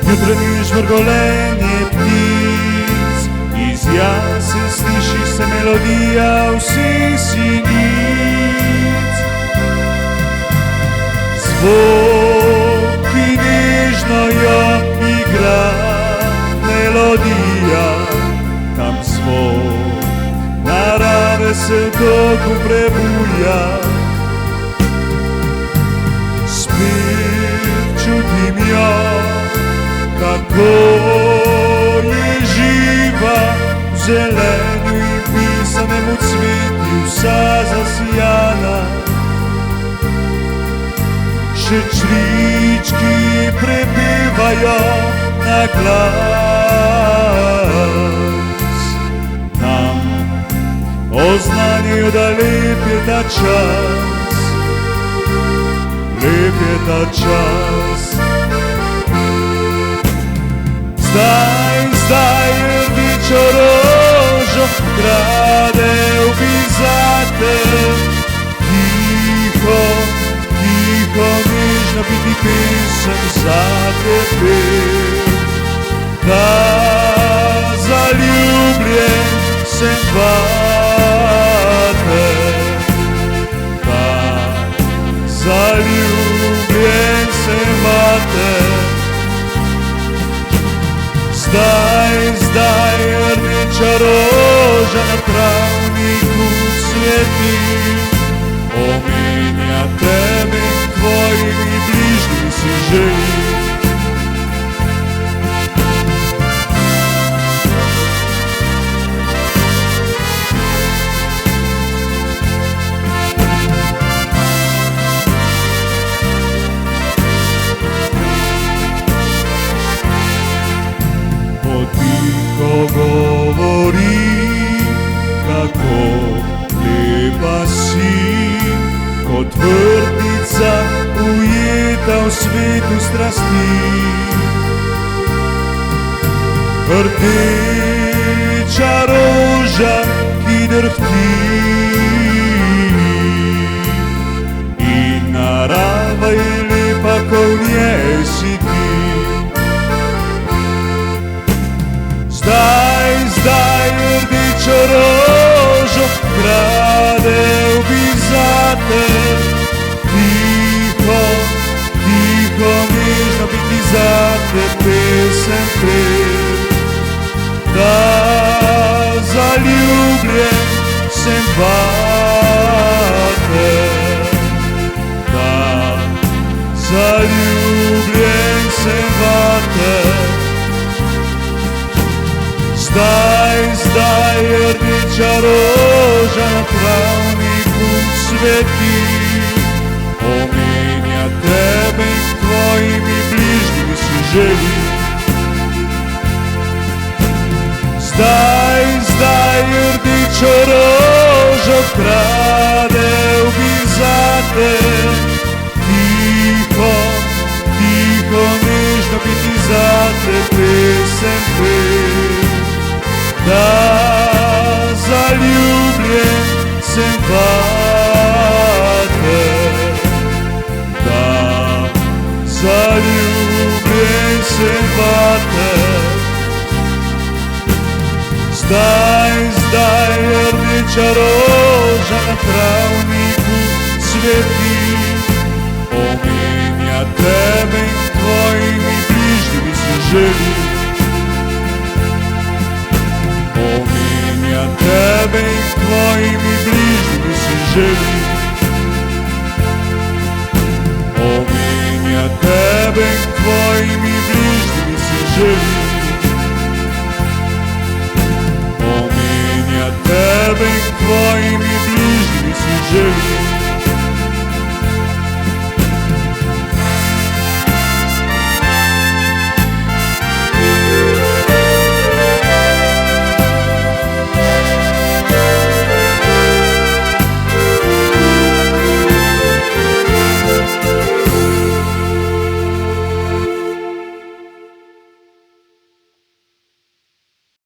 Jutranje žvrgolenje ptic, iz jase sliši se melodija vseh sinic. Zvok, ki nežno jo igra, melodija, tam zvok narave se dolgo prebuja. Spet čutim jo, kako je živa, v zelenju in pisanemu cvetju vsa zasijana. Še črički prepevajo na glas, nam oznanijo, da lep je ta čas, lep je ta čas. Zdaj rdečo rožo krade ubizate. Tiho, tiho, nežno biti pesem za tebe. Da zaljubljen sem vate, da zaljubljen sem vate. Zdaj rdeča roža na travniku cveti, omenja tebe in tvojimi bližnjimi si želi. Tiho govori, kako lepa si, kot vrtnica ujeta v svetu strasti. Rdeča roža, ki drhti, in narava je lepa, ko v njej si ti. Zdaj rdečo rožo krade ubizate. Tiho, tiho, nežno biti zate pesem pet. Da zaljubljen sem vate, da zaljubljen sem vate. Zdaj rdeča roža na travniku cveti, omenja tebe in tvojimi bližnjimi si želi. Zdaj rdečo rožo krade ubizate. Tiho, tiho, nežno biti zate pesem pet. Da zaljubljen sem vate, da zaljubljen sem vate. Zdaj rdeča roža na travniku cveti, omenja tebe in tvojimi bližnjimi si želi. Omenja tebe in tvojimi bližnjimi si želi. Omenja tebe in tvojimi bližnjimi si želi. Omenja tebe in tvojimi bližnjimi si želi.